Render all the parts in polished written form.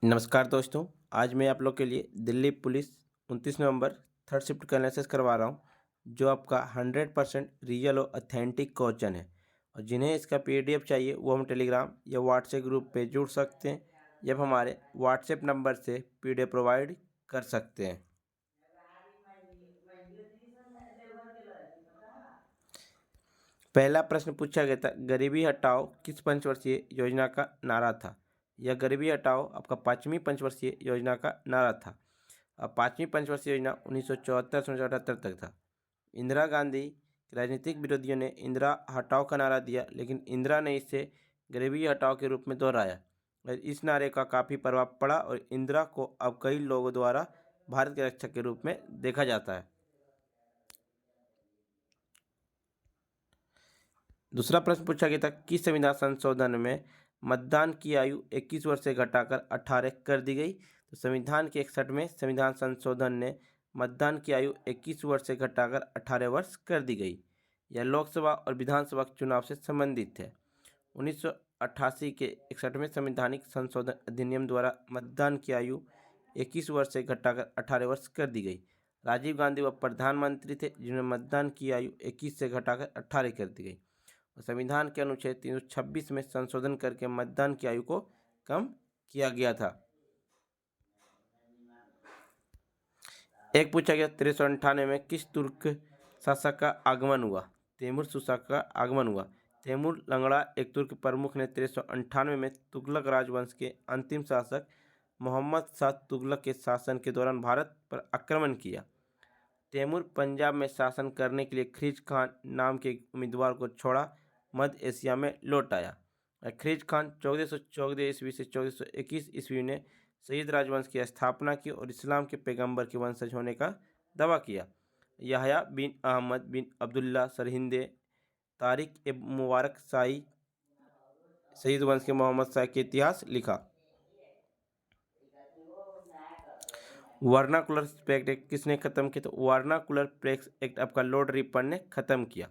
नमस्कार दोस्तों। आज मैं आप लोग के लिए दिल्ली पुलिस 29 नवंबर थर्ड शिफ्ट का एनालिसिस करवा रहा हूँ, जो आपका 100% रियल और ऑथेंटिक क्वेश्चन है। और जिन्हें इसका पीडीएफ चाहिए वो हम टेलीग्राम या व्हाट्सएप ग्रुप पे जुड़ सकते हैं या हमारे व्हाट्सएप नंबर से पीडीएफ प्रोवाइड कर सकते हैं। पहला प्रश्न पूछा गया था, गरीबी हटाओ किस पंचवर्षीय योजना का नारा था। यह गरीबी हटाओ आपका पाँचवीं पंचवर्षीय योजना का नारा था। अब पाँचवीं पंचवर्षीय योजना 1974 से 1978 तक था। इंदिरा गांधी के राजनीतिक विरोधियों ने इंदिरा हटाओ का नारा दिया, लेकिन इंदिरा ने इसे गरीबी हटाओ के रूप में दोहराया और इस नारे का काफ़ी प्रभाव पड़ा और इंदिरा को अब कई लोगों द्वारा भारत के रक्षक के रूप में देखा जाता है। दूसरा प्रश्न पूछा गया था, किस संविधान संशोधन में मतदान की आयु 21 वर्ष से घटाकर 18 कर दी गई। तो संविधान के 61वें संविधान संशोधन ने मतदान की आयु 21 वर्ष से घटाकर 18 वर्ष कर दी गई। यह लोकसभा और विधानसभा चुनाव से संबंधित है। 1988 के 61वें संवैधानिक संशोधन अधिनियम द्वारा मतदान की आयु 21 वर्ष से घटाकर 18 वर्ष कर दी गई। राजीव गांधी वह प्रधानमंत्री थे जिन्होंने मतदान की आयु 21 से घटाकर 18 कर दी गई। संविधान के अनुच्छेद 326 में संशोधन करके मतदान की आयु को कम किया गया था। एक पूछा गया, 1398 में किस तुर्क शासक का आगमन हुआ। तैमूर शासक का आगमन हुआ। तैमूर लंगड़ा एक तुर्क प्रमुख ने 1398 में तुगलक राजवंश के अंतिम शासक मोहम्मद शाह तुगलक के शासन के दौरान भारत पर आक्रमण किया। तैमूर पंजाब में शासन करने के लिए ख्रीज खान नाम के उम्मीदवार को छोड़ा मध्य एशिया में लौट आया। ख्रीज खान 1414 ईस्वी से 1421 ईस्वी ने सईद राजवंश की स्थापना की और इस्लाम के पैगंबर के वंशज होने का दावा किया। याहया बिन अहमद बिन अब्दुल्ला सरहिंदे तारिक ए मुबारक शाही सईद वंश के मोहम्मद शाह के इतिहास लिखा। वर्नाकुलर प्रेस एक्ट किसने खत्म किया। तो वर्नाकुलर प्रेस एक्ट आपका लॉर्ड रिपन ने खत्म किया।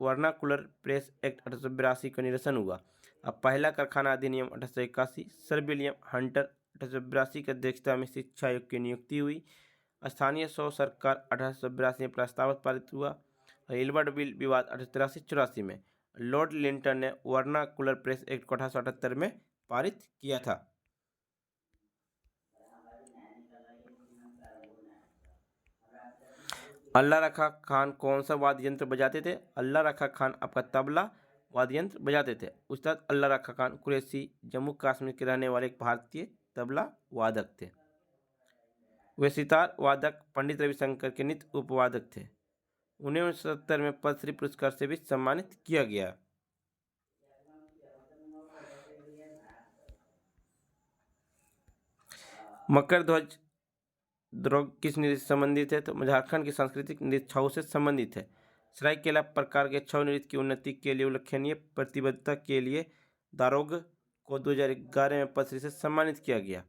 वर्नाकुलर प्रेस एक्ट 1882 का निरसन हुआ। अब पहला कारखाना अधिनियम 1881, सर विलियम हंटर 1882 की अध्यक्षता में शिक्षा आयोग की नियुक्ति हुई। स्थानीय सौ सरकार 1882 में प्रस्तावित पारित हुआ। एल्बर्ट बिल विवाद 1883-84 में। लॉर्ड लिंटन ने वर्नाकुलर प्रेस एक्ट को 1878 में पारित किया था। अल्लाह रखा खान कौन सा वाद्य यंत्र बजाते थे। अल्लाह रखा खान आपका तबला वाद्य यंत्र बजाते थे। उस्ताद अल्लाह रखा खान कुरैशी जम्मू कश्मीर के रहने वाले एक भारतीय तबला वादक थे। वे सितार वादक पंडित रविशंकर के नित्य उपवादक थे। उन्हें 1970 में पद्मश्री पुरस्कार से भी सम्मानित किया गया। मकर ध्वज द्रोग किस नृत्य से संबंधित है। तो झारखंड की सांस्कृतिक नृत्य छऊ से संबंधित है। सरायकेला प्रकार के छऊ नृत्य की उन्नति के लिए उल्लेखनीय प्रतिबद्धता के लिए दारोग को 2011 में पद्मश्री से सम्मानित किया गया।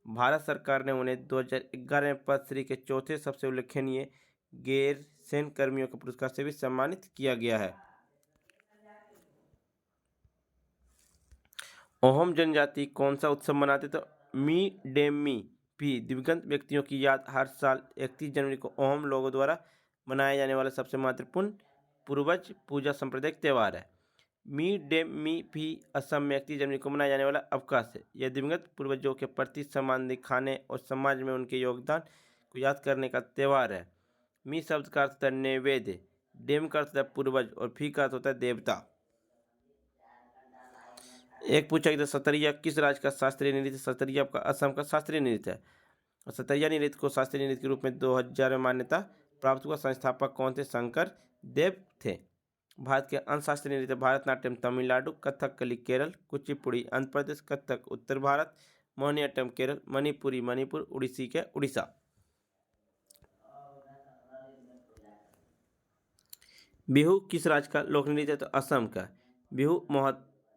भारत सरकार ने उन्हें 2011 में पद्मश्री के चौथे सबसे उल्लेखनीय गैर सैन्य कर्मियों के पुरस्कार से भी सम्मानित किया गया है। ओहम जनजाति कौन सा उत्सव मनाते। तो मी डेमी भी दिवंगत व्यक्तियों की याद हर साल 31 जनवरी को ओहम लोगों द्वारा मनाया जाने वाला सबसे महत्वपूर्ण पूर्वज पूजा सांप्रदायिक त्यौहार है। मी डे मी भी असम में 31 जनवरी को मनाया जाने वाला अवकाश है। यह दिवंगत पूर्वजों के प्रति सम्मान दिखाने और समाज में उनके योगदान को याद करने का त्यौहार है। मी शब्द का अर्थ होता है नैवेद्य, डेम का अर्थ होता है पूर्वज और फी का अर्थ होता है देवता। एक पूछा गया, सतरिया किस राज्य का शास्त्रीय नृत्य। सतरिया आपका असम का शास्त्रीय नृत्य है। और सतरिया नृत्य को शास्त्रीय नृत्य के रूप में 2000 में मान्यता प्राप्त हुआ। संस्थापक कौन थे। शंकर देव थे। भारत के अन्य शास्त्रीय नृत्य भारतनाट्यम तमिलनाडु, कथकली केरल, कुचिपुड़ी आंध्र प्रदेश, कथक उत्तर भारत, मोहिनीअट्टम केरल, मणिपुरी मणिपुर, उड़ीसी के उड़ीसा। बिहू किस राज्य का लोक नृत्य है। तो असम का। बिहू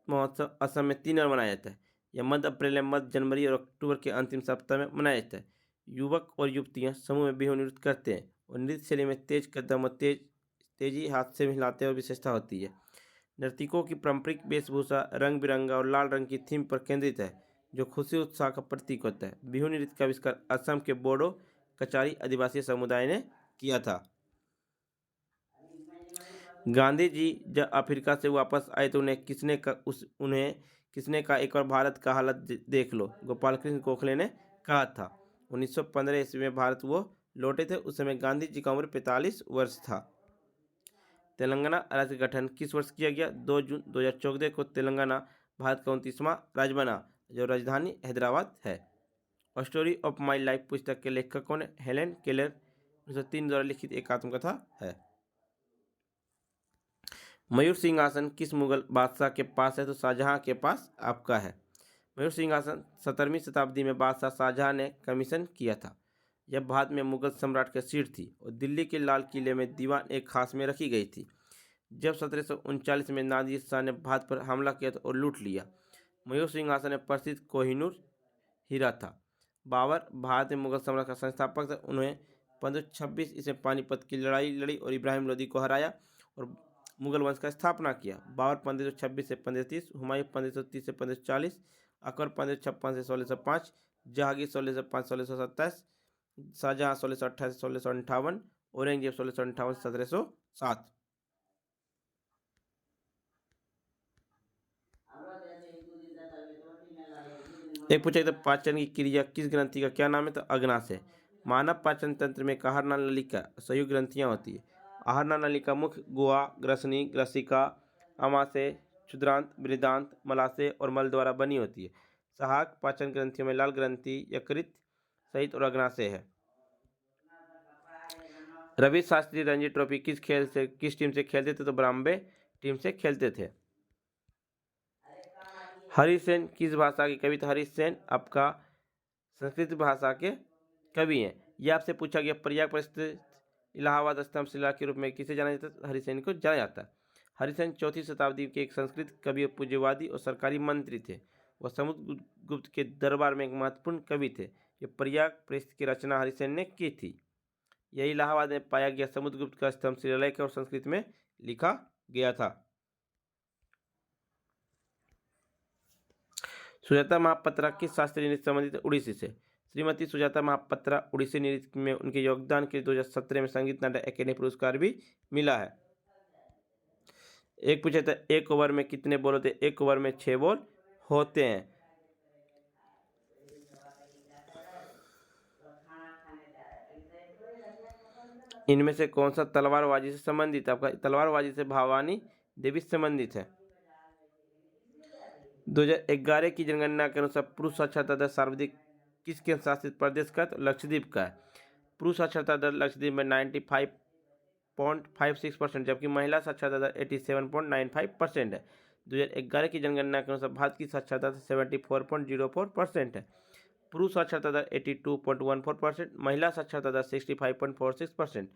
महोत्सव असम में 3 बार मनाया जाता है। यह मध्य अप्रैल में मध्य जनवरी और अक्टूबर के अंतिम सप्ताह में मनाया जाता है। युवक और युवतियां समूह में बिहू नृत्य करते हैं और नृत्य शैली में तेज कदम और तेजी हाथ से हिलाते और विशेषता होती है। नर्तकों की पारंपरिक वेशभूषा रंग बिरंगा और लाल रंग की थीम पर केंद्रित है। जो खुशी उत्साह का प्रतीक होता है। बिहू नृत्य का आविष्कार असम के बोडो कचारी आदिवासी समुदाय ने किया था। गांधी जी जब अफ्रीका से वापस आए तो उन्हें किसने कहा एक बार भारत का हालत देख लो, गोपाल कृष्ण गोखले ने कहा था। 1915 ईस्वी में भारत वो लौटे थे। उस समय गांधी जी का उम्र 45 वर्ष था। तेलंगाना राज्य का गठन किस वर्ष किया गया? 2 जून 2014 को तेलंगाना भारत का 29वां राज्य बना, जो राजधानी हैदराबाद है। और स्टोरी ऑफ माई लाइफ पुस्तक के लेखक कौन है? हेलेन केलर 1903 द्वारा लिखित एक आत्मकथा है। मयूर सिंहासन किस मुगल बादशाह के पास है? तो शाहजहां के पास आपका है। मयूर सिंहासन 17वीं शताब्दी में बादशाह शाहजहां ने कमीशन किया था। यह भारत में मुगल सम्राट की सीट थी और दिल्ली के लाल किले में दीवान एक खास में रखी गई थी। जब 1739 में नादिर शाह ने भारत पर हमला किया और लूट लिया। मयूर सिंहासन में प्रसिद्ध कोहिनूर हीरा था। बाबर भारत में मुगल साम्राज्य का संस्थापक था। उन्होंने 1526 ईस्वी में पानीपत की लड़ाई लड़ी और इब्राहिम लोदी को हराया और मुगल वंश का स्थापना किया। बाबर 1526 से 1530, हुमायूं 1530 से 1540, अकबर 1556 से 1605, जहांगीर 1605 1627, शाहजहां 1628 से 1658, औरंगजेब 1658 से 1707। एक पूछा तो पाचन की क्रिया किस ग्रंथि का क्या नाम है? तो अग्नाशय। मानव पाचन तंत्र में आहारनाल नलिका संयुक्त ग्रंथियां होती है। आहारनाल नलिका मुख्य गुहा, ग्रसनी, ग्रसिका, आमाशय, क्षुद्रांत, बृहदांत, मलाशय और मल द्वारा बनी होती है। सहायक पाचन ग्रंथियों में लाल ग्रंथि, यकृत सहित और अग्नाशय है। रवि शास्त्री रणजी ट्रॉफी किस टीम से खेलते थे? तो बॉम्बे टीम से खेलते थे। हरि सेन किस भाषा के कवि थे? हरि सेन आपका संस्कृत भाषा के कवि हैं। यह आपसे पूछा गया प्रयाग पर स्थित इलाहाबाद स्तंभ शिला के रूप में किसे जाना जाता है? हरिसेन को जाना जाता है। हरिसेन 4वीं शताब्दी के एक संस्कृत कवि, पूज्यवादी और सरकारी मंत्री थे। वह समुद्रगुप्त के दरबार में एक महत्वपूर्ण कवि थे। ये प्रयाग पृष्ठ की रचना हरिसेन ने की थी। यह इलाहाबाद में पाया गया समुद्रगुप्त का स्तंभ शिलालेख और संस्कृत में लिखा गया था। सुजाता महापात्रा किस शास्त्रीय नृत्य संबंधित है? उड़ीसी से। श्रीमती सुजाता महापात्रा उड़ीसी नृत्य में उनके योगदान के लिए 2017 में संगीत नाटक अकेडमी पुरस्कार भी मिला है। एक पूछा था एक ओवर में कितने बॉल होते हैं? एक ओवर में 6 बॉल होते हैं। इनमें से कौन सा तलवारबाजी से संबंधित है? आपका तलवारबाजी से भवानी देवी संबंधित है। 2011 की जनगणना के अनुसार पुरुष साक्षरता दर सर्वाधिक किस केंद्र शासित प्रदेश का? तो लक्षद्वीप का है। पुरुष साक्षरता दर लक्षद्वीप में 95.56%, जबकि महिला साक्षरता दर 87.95% है। 2011 की जनगणना के अनुसार भारत की साक्षरता दर 74.04% है। पुरुष साक्षरता दर 82.14%, महिला साक्षरता दर 65.46%।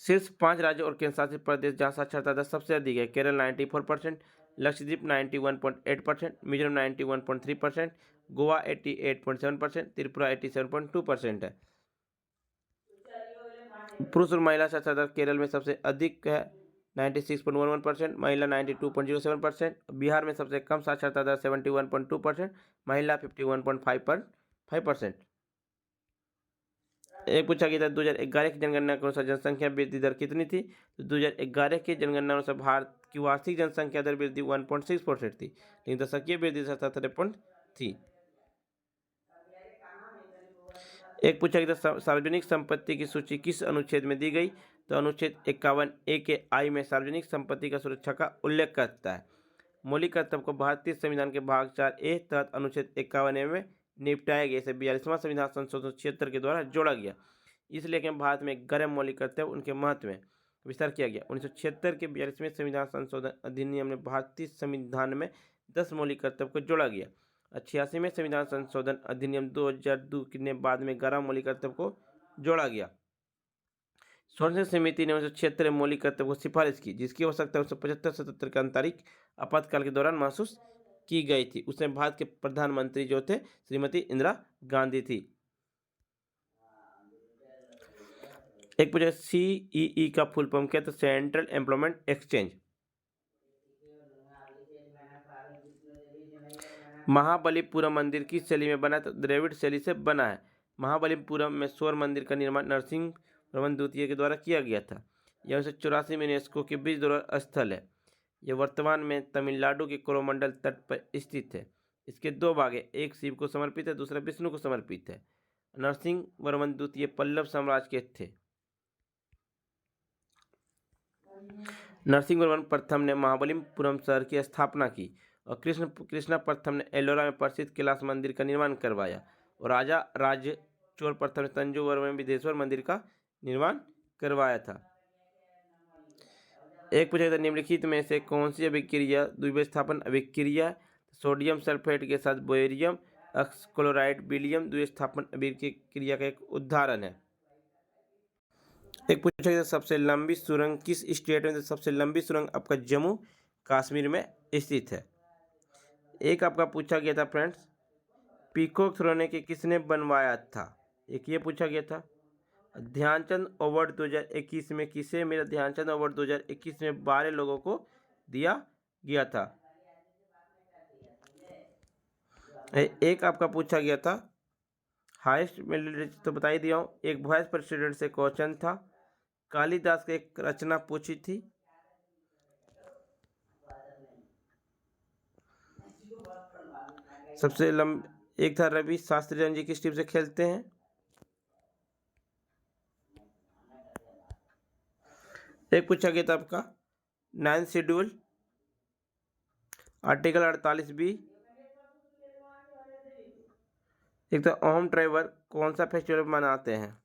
शीर्ष 5 राज्यों और केंद्र शासित प्रदेश जहां साक्षरता दर सबसे अधिक है: केरल 94%, लक्षद्वीप 91.8%, मिजोरम 91.3%, गोवा 88.7%, त्रिपुरा 87.2% है। पुरुष और महिला साक्षरता दर केरल में सबसे अधिक है 96.11%, महिला 92.07%। बिहार में सबसे कम साक्षरता दर 71.2%, महिला 51.5%। एक पूछा गया था 2011 की जनगणना के अनुसार जनसंख्या वृद्धि दर कितनी थी? तो 2011 की जनगणना अनुसार भारत की वार्षिक जनसंख्या दर वृद्धि 1.6% थी, लेकिन दशकीय वृद्धि 77 थी। एक पूछा गया था सार्वजनिक संपत्ति की सूची किस अनुच्छेद में दी गई? तो अनुच्छेद 51A के आई में सार्वजनिक संपत्ति का सुरक्षा का उल्लेख करता है। मौलिक कर्तव्य को भारतीय संविधान के भाग 4A तहत अनुच्छेद 51A में निपटाया गया। इसे 42वां संविधान संशोधन 76 के द्वारा जोड़ा गया। इसलिए कि भारत में गैर मौलिक कर्तव्य उनके महत्व में विस्तार किया गया। 1976 के 42वें संविधान संशोधन अधिनियम में भारतीय संविधान में 10 मौलिक कर्तव्य को जोड़ा गया। 86वें संविधान संशोधन अधिनियम 2002 ने बाद में 11 मौलिक कर्तव्य को जोड़ा गया। स्वर्ण समिति ने 1976 में मौलिक कर्तव्य को सिफारिश की, जिसकी आवश्यकता 1975-77 के आंतरिक आपातकाल के दौरान महसूस की गई थी। उसमें भारत के प्रधानमंत्री जो थे श्रीमती इंदिरा गांधी थी। एक पूछा CEE का फुल फॉर्म क्या? तो सेंट्रल एम्प्लॉयमेंट एक्सचेंज। महाबलीपुरम मंदिर किस शैली में बना है? तो द्रविड़ शैली से बना है। महाबलीपुरम में स्वर्ण मंदिर का निर्माण नरसिंह वर्मन द्वितीय के द्वारा किया गया था। यह 1984 में यूनेस्को के विश्व धरोहर स्थल है। यह वर्तमान में तमिलनाडु के कोरोमंडल तट पर स्थित है। इसके दो भाग हैं, एक शिव को समर्पित है, दूसरा विष्णु को समर्पित है। नरसिंह वर्मन द्वितीय पल्लव साम्राज्य के थे। नरसिंह वर्मन प्रथम ने महाबलीपुरम शहर की स्थापना की और कृष्णा प्रथम ने एलोरा में प्रसिद्ध कैलाश मंदिर का निर्माण करवाया और राजा राज चोल प्रथम ने तंजौर में विदेश्वर मंदिर का निर्माण करवाया था। एक पूछा गया था, निम्नलिखित में से कौन सी अभिक्रिया द्विस्थापन अभिक्रिया? सोडियम सल्फेट के साथ बोरियम क्लोराइड विलियम द्विस्थापन अभिक्रिया का एक उदाहरण है। एक पूछा गया सबसे लंबी सुरंग किस स्टेट में? सबसे लंबी सुरंग आपका जम्मू कश्मीर में स्थित है। एक आपका पूछा गया था फ्रेंड्स, पीकॉक थ्रोने के किसने बनवाया था? एक ये पूछा गया था। ध्यानचंद अवार्ड 2021 में किसे मिला? ध्यानचंद अवार्ड 2021 में 12 लोगों को दिया गया था। एक आपका पूछा गया था हाईएस्ट मिलिट्री, तो बता ही दिया हूँ। एक वाइस प्रेसिडेंट से क्वेश्चन था। कालिदास की एक रचना पूछी थी। सबसे एक था रवि शास्त्री रणजी किस टीम से खेलते हैं? एक पूछा गया था आपका 9 शेड्यूल आर्टिकल 48B। एक तो ओम ट्राइबर कौन सा फेस्टिवल मनाते हैं?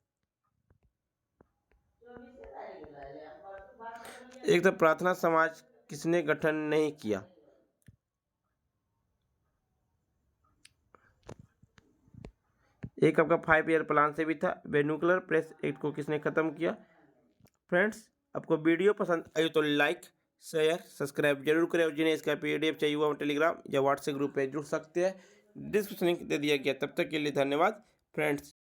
एक तो प्रार्थना समाज किसने गठन नहीं किया? एक आपका 5 ईयर प्लान से भी था। न्यूक्लियर प्रेस एक्ट को किसने खत्म किया? फ्रेंड्स, आपको वीडियो पसंद आई तो लाइक शेयर सब्सक्राइब जरूर करें और जिन्हें इसका PDF चाहिए वो टेलीग्राम या व्हाट्सएप ग्रुप पे जुड़ सकते हैं। डिस्क्रिप्शन लिंक दे दिया गया। तब तक के लिए धन्यवाद फ्रेंड्स।